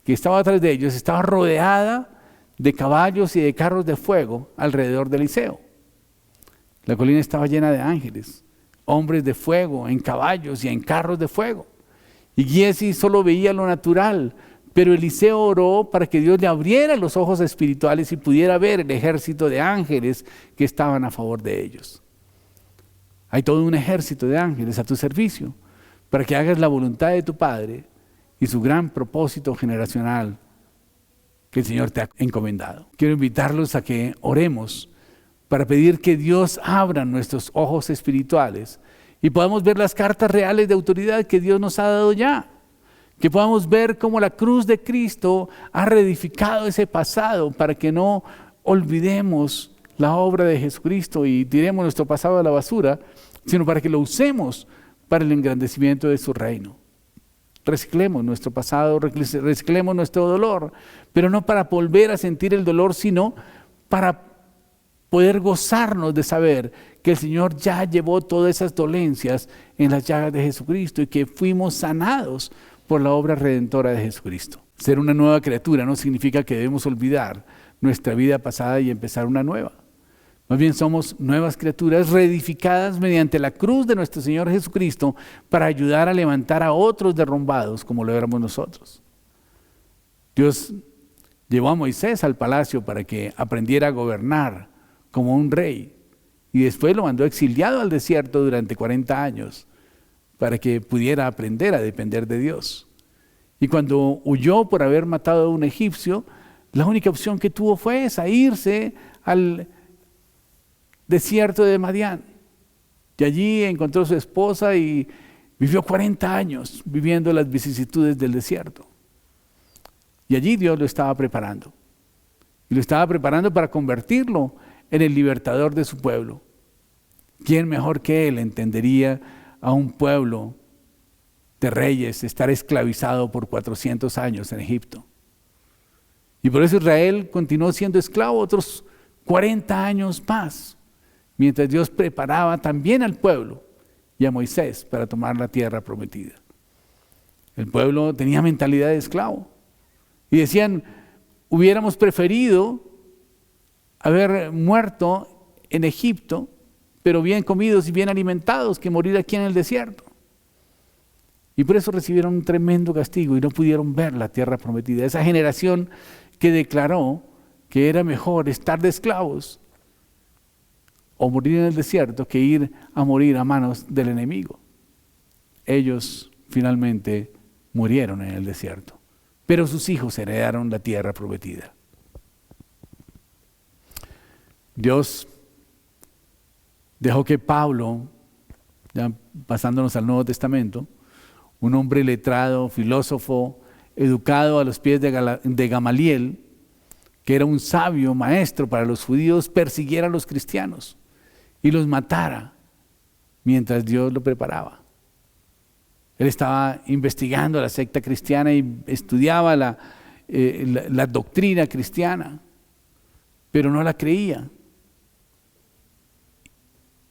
que estaba atrás de ellos estaba rodeada de caballos y de carros de fuego alrededor de Eliseo. La colina estaba llena de ángeles, hombres de fuego, en caballos y en carros de fuego. Y Giezi solo veía lo natural, pero Eliseo oró para que Dios le abriera los ojos espirituales y pudiera ver el ejército de ángeles que estaban a favor de ellos. Hay todo un ejército de ángeles a tu servicio para que hagas la voluntad de tu Padre y su gran propósito generacional que el Señor te ha encomendado. Quiero invitarlos a que oremos para pedir que Dios abra nuestros ojos espirituales y podamos ver las cartas reales de autoridad que Dios nos ha dado ya. Que podamos ver cómo la cruz de Cristo ha reedificado ese pasado para que no olvidemos la obra de Jesucristo y tiremos nuestro pasado a la basura, sino para que lo usemos para el engrandecimiento de su reino. Reciclemos nuestro pasado, reciclemos nuestro dolor, pero no para volver a sentir el dolor, sino para poder gozarnos de saber que el Señor ya llevó todas esas dolencias en las llagas de Jesucristo y que fuimos sanados por la obra redentora de Jesucristo. Ser una nueva criatura no significa que debemos olvidar nuestra vida pasada y empezar una nueva. Más bien somos nuevas criaturas reedificadas mediante la cruz de nuestro Señor Jesucristo para ayudar a levantar a otros derrumbados como lo éramos nosotros. Dios llevó a Moisés al palacio para que aprendiera a gobernar como un rey y después lo mandó exiliado al desierto durante 40 años para que pudiera aprender a depender de Dios. Y cuando huyó por haber matado a un egipcio, la única opción que tuvo fue esa, irse al desierto de Madián. Y allí encontró a su esposa y vivió 40 años viviendo las vicisitudes del desierto. Y allí Dios lo estaba preparando. Y lo estaba preparando para convertirlo en el libertador de su pueblo. ¿Quién mejor que él entendería a un pueblo de reyes estar esclavizado por 400 años en Egipto? Y por eso Israel continuó siendo esclavo otros 40 años más, mientras Dios preparaba también al pueblo y a Moisés para tomar la tierra prometida. El pueblo tenía mentalidad de esclavo y decían, hubiéramos preferido haber muerto en Egipto, pero bien comidos y bien alimentados, que morir aquí en el desierto. Y por eso recibieron un tremendo castigo y no pudieron ver la tierra prometida. Esa generación que declaró que era mejor estar de esclavos o morir en el desierto que ir a morir a manos del enemigo. Ellos finalmente murieron en el desierto, pero sus hijos heredaron la tierra prometida. Dios dejó que Pablo, ya pasándonos al Nuevo Testamento, un hombre letrado, filósofo, educado a los pies de Gamaliel, que era un sabio maestro para los judíos, persiguiera a los cristianos y los matara mientras Dios lo preparaba. Él estaba investigando la secta cristiana y estudiaba la doctrina cristiana, pero no la creía.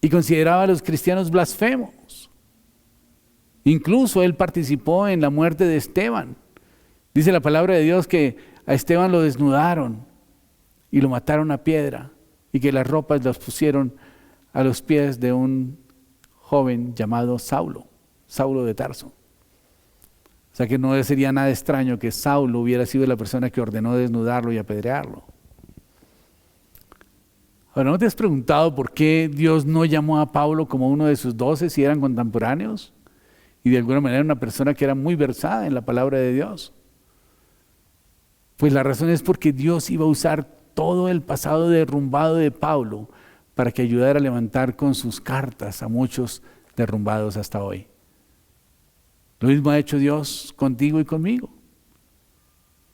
Y consideraba a los cristianos blasfemos. Incluso él participó en la muerte de Esteban. Dice la palabra de Dios que a Esteban lo desnudaron y lo mataron a piedra y que las ropas las pusieron a los pies de un joven llamado Saulo de Tarso. O sea que no sería nada extraño que Saulo hubiera sido la persona que ordenó desnudarlo y apedrearlo. Ahora, ¿no te has preguntado por qué Dios no llamó a Pablo como uno de sus 12 si eran contemporáneos? Y de alguna manera una persona que era muy versada en la palabra de Dios. Pues la razón es porque Dios iba a usar todo el pasado derrumbado de Pablo para que ayudara a levantar con sus cartas a muchos derrumbados hasta hoy. Lo mismo ha hecho Dios contigo y conmigo.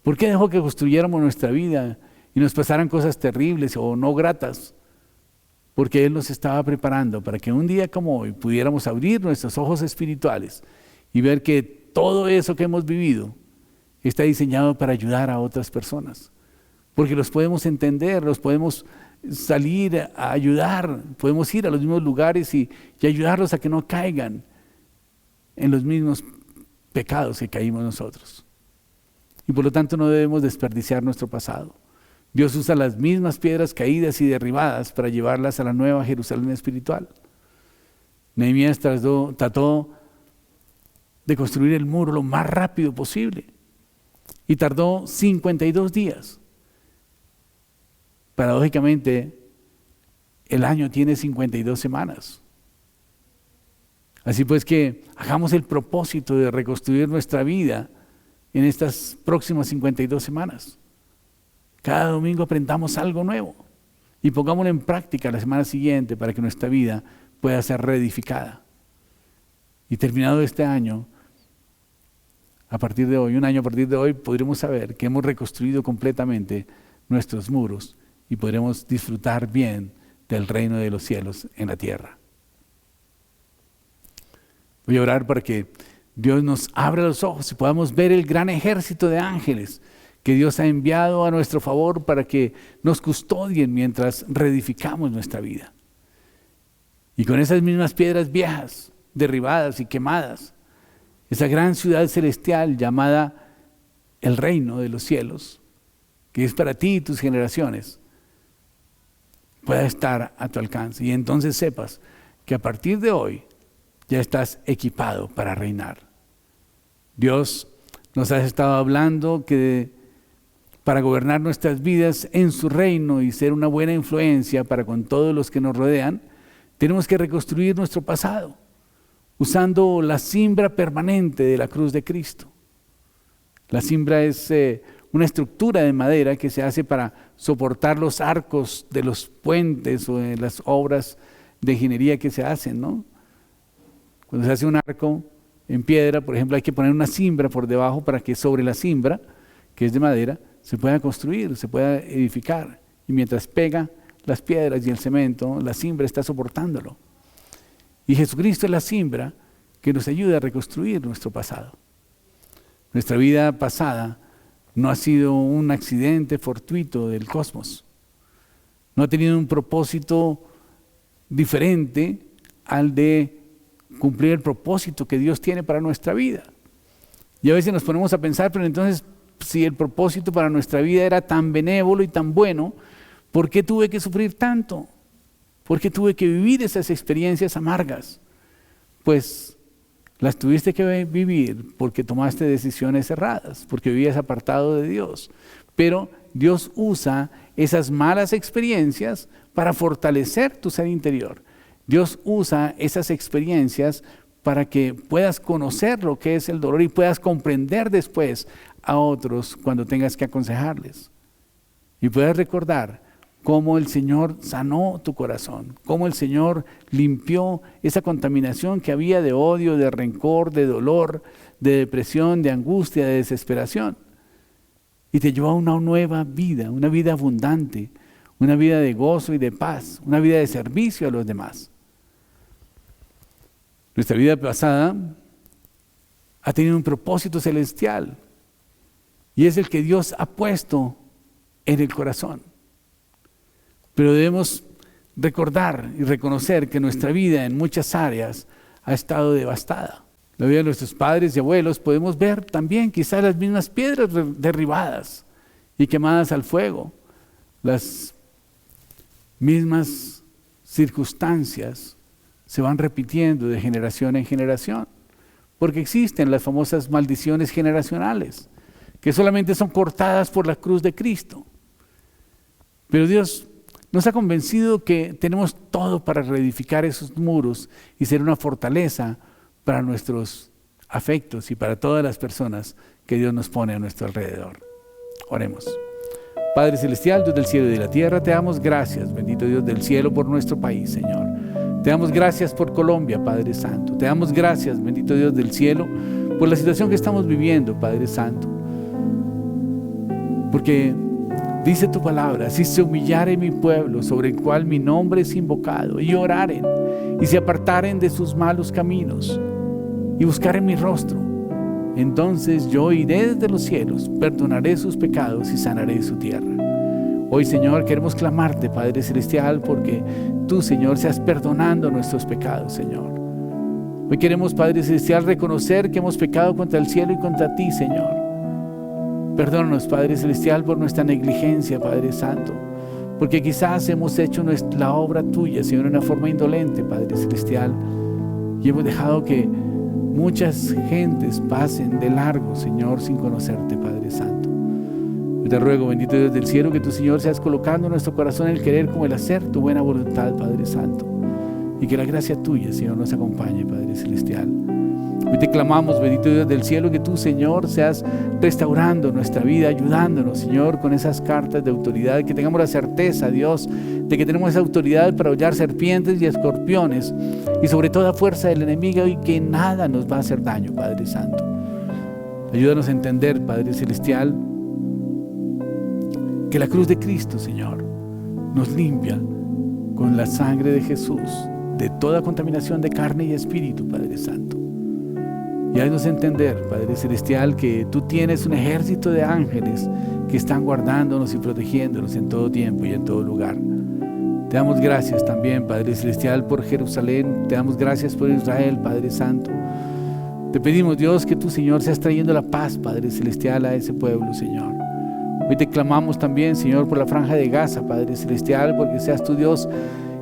¿Por qué dejó que construyéramos nuestra vida y nos pasaran cosas terribles o no gratas? Porque Él nos estaba preparando para que un día como hoy pudiéramos abrir nuestros ojos espirituales y ver que todo eso que hemos vivido está diseñado para ayudar a otras personas. Porque los podemos entender, los podemos salir a ayudar, podemos ir a los mismos lugares y ayudarlos a que no caigan en los mismos pecados que caímos nosotros. Y por lo tanto no debemos desperdiciar nuestro pasado. Dios usa las mismas piedras caídas y derribadas para llevarlas a la nueva Jerusalén espiritual. Nehemías trató de construir el muro lo más rápido posible y tardó 52 días. Paradójicamente, el año tiene 52 semanas. Así pues que hagamos el propósito de reconstruir nuestra vida en estas próximas 52 semanas. Cada domingo aprendamos algo nuevo y pongámoslo en práctica la semana siguiente para que nuestra vida pueda ser reedificada. Y terminado este año, a partir de hoy, un año a partir de hoy, podremos saber que hemos reconstruido completamente nuestros muros y podremos disfrutar bien del reino de los cielos en la tierra. Voy a orar para que Dios nos abra los ojos y podamos ver el gran ejército de ángeles que Dios ha enviado a nuestro favor para que nos custodien mientras reedificamos nuestra vida. Y con esas mismas piedras viejas, derribadas y quemadas, esa gran ciudad celestial llamada el reino de los cielos, que es para ti y tus generaciones, pueda estar a tu alcance. Y entonces sepas que a partir de hoy ya estás equipado para reinar. Dios nos ha estado hablando que para gobernar nuestras vidas en su reino y ser una buena influencia para con todos los que nos rodean, tenemos que reconstruir nuestro pasado, usando la cimbra permanente de la cruz de Cristo. La cimbra es una estructura de madera que se hace para soportar los arcos de los puentes o de las obras de ingeniería que se hacen, ¿no? Cuando se hace un arco en piedra, por ejemplo, hay que poner una cimbra por debajo para que sobre la cimbra, que es de madera, se pueda construir, se pueda edificar. Y mientras pega las piedras y el cemento, la cimbra está soportándolo. Y Jesucristo es la cimbra que nos ayuda a reconstruir nuestro pasado. Nuestra vida pasada no ha sido un accidente fortuito del cosmos. No ha tenido un propósito diferente al de cumplir el propósito que Dios tiene para nuestra vida. Y a veces nos ponemos a pensar, pero entonces, si el propósito para nuestra vida era tan benévolo y tan bueno, ¿por qué tuve que sufrir tanto? ¿Por qué tuve que vivir esas experiencias amargas? Pues las tuviste que vivir porque tomaste decisiones erradas, porque vivías apartado de Dios. Pero Dios usa esas malas experiencias para fortalecer tu ser interior. Dios usa esas experiencias para que puedas conocer lo que es el dolor y puedas comprender después a otros cuando tengas que aconsejarles. Y puedas recordar cómo el Señor sanó tu corazón, cómo el Señor limpió esa contaminación que había de odio, de rencor, de dolor, de depresión, de angustia, de desesperación. Y te llevó a una nueva vida, una vida abundante, una vida de gozo y de paz, una vida de servicio a los demás. Nuestra vida pasada ha tenido un propósito celestial y es el que Dios ha puesto en el corazón. Pero debemos recordar y reconocer que nuestra vida en muchas áreas ha estado devastada. La vida de nuestros padres y abuelos podemos ver también quizás las mismas piedras derribadas y quemadas al fuego, las mismas circunstancias se van repitiendo de generación en generación, porque existen las famosas maldiciones generacionales, que solamente son cortadas por la cruz de Cristo. Pero Dios nos ha convencido que tenemos todo para reedificar esos muros y ser una fortaleza para nuestros afectos y para todas las personas que Dios nos pone a nuestro alrededor. Oremos. Padre Celestial, Dios del cielo y de la tierra, te damos gracias, bendito Dios del cielo, por nuestro país, Señor. Te damos gracias por Colombia, Padre Santo. Te damos gracias, bendito Dios del cielo, por la situación que estamos viviendo, Padre Santo. Porque dice tu palabra, si se humillare mi pueblo, sobre el cual mi nombre es invocado, y oraren, y se apartaren de sus malos caminos, y buscaren mi rostro, entonces yo iré desde los cielos, perdonaré sus pecados y sanaré su tierra. Hoy, Señor, queremos clamarte, Padre Celestial, porque tú, Señor, seas perdonando nuestros pecados, Señor. Hoy queremos, Padre Celestial, reconocer que hemos pecado contra el cielo y contra ti, Señor. Perdónanos, Padre Celestial, por nuestra negligencia, Padre Santo, porque quizás hemos hecho la obra tuya, Señor, de una forma indolente, Padre Celestial, y hemos dejado que muchas gentes pasen de largo, Señor, sin conocerte, Padre Santo. Yo te ruego, bendito Dios del cielo, que tu, Señor, seas colocando en nuestro corazón el querer como el hacer tu buena voluntad, Padre Santo, y que la gracia tuya, Señor, nos acompañe, Padre Celestial. Hoy te clamamos, bendito Dios del cielo, que tú, Señor, seas restaurando nuestra vida, ayudándonos, Señor, con esas cartas de autoridad, que tengamos la certeza, Dios, de que tenemos esa autoridad para hollar serpientes y escorpiones y sobre toda fuerza del enemigo, y que nada nos va a hacer daño, Padre Santo. Ayúdanos a entender, Padre Celestial, que la cruz de Cristo, Señor, nos limpia con la sangre de Jesús de toda contaminación de carne y espíritu, Padre Santo. Y haznos entender, Padre Celestial, que tú tienes un ejército de ángeles que están guardándonos y protegiéndonos en todo tiempo y en todo lugar. Te damos gracias también, Padre Celestial, por Jerusalén. Te damos gracias por Israel, Padre Santo. Te pedimos, Dios, que tú, Señor, seas trayendo la paz, Padre Celestial, a ese pueblo, Señor. Hoy te clamamos también, Señor, por la franja de Gaza, Padre Celestial, porque seas tu Dios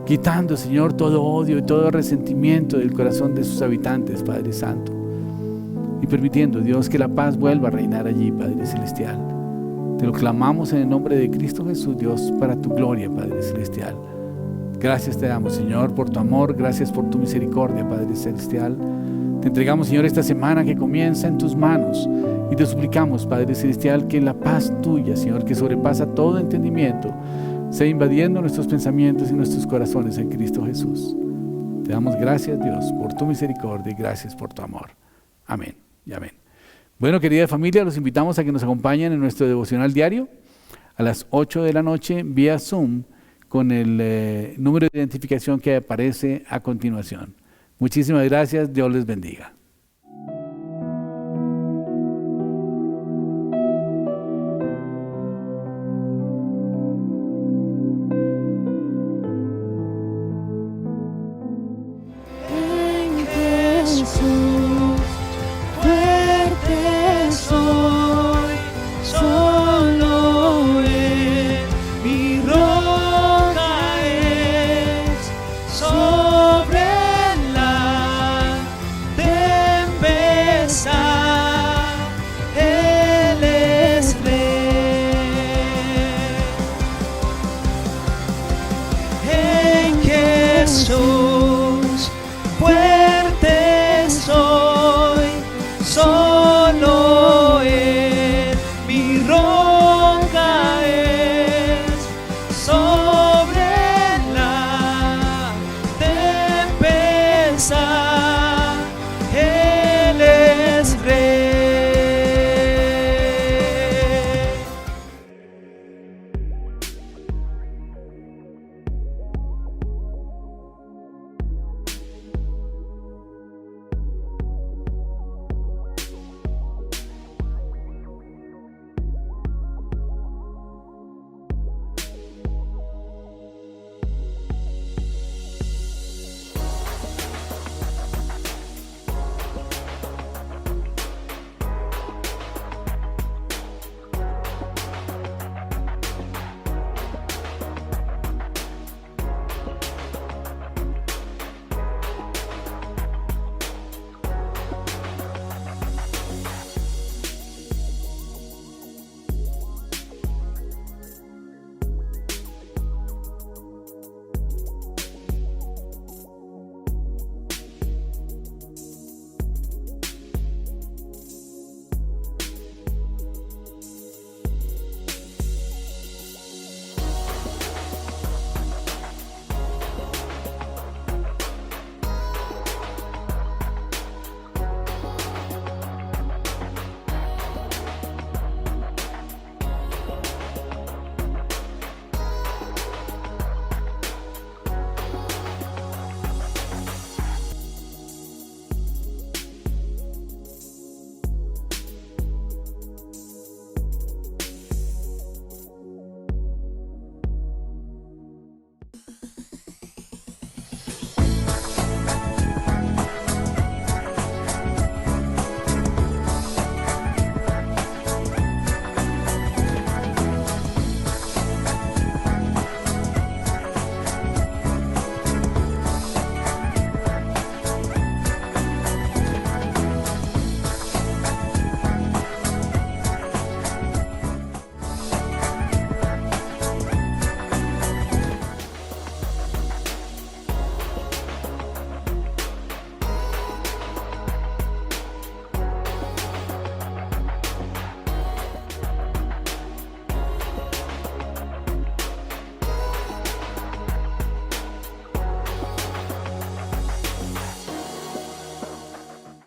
quitando, Señor, todo odio y todo resentimiento del corazón de sus habitantes, Padre Santo. Y permitiendo, Dios, que la paz vuelva a reinar allí, Padre Celestial. Te lo clamamos en el nombre de Cristo Jesús, Dios, para tu gloria, Padre Celestial. Gracias te damos, Señor, por tu amor, gracias por tu misericordia, Padre Celestial. Te entregamos, Señor, esta semana que comienza en tus manos y te suplicamos, Padre Celestial, que la paz tuya, Señor, que sobrepasa todo entendimiento, sea invadiendo nuestros pensamientos y nuestros corazones en Cristo Jesús. Te damos gracias, Dios, por tu misericordia y gracias por tu amor. Amén y amén. Bueno, querida familia, los invitamos a que nos acompañen en nuestro devocional diario a las 8 de la noche vía Zoom con el número de identificación que aparece a continuación. Muchísimas gracias, Dios les bendiga.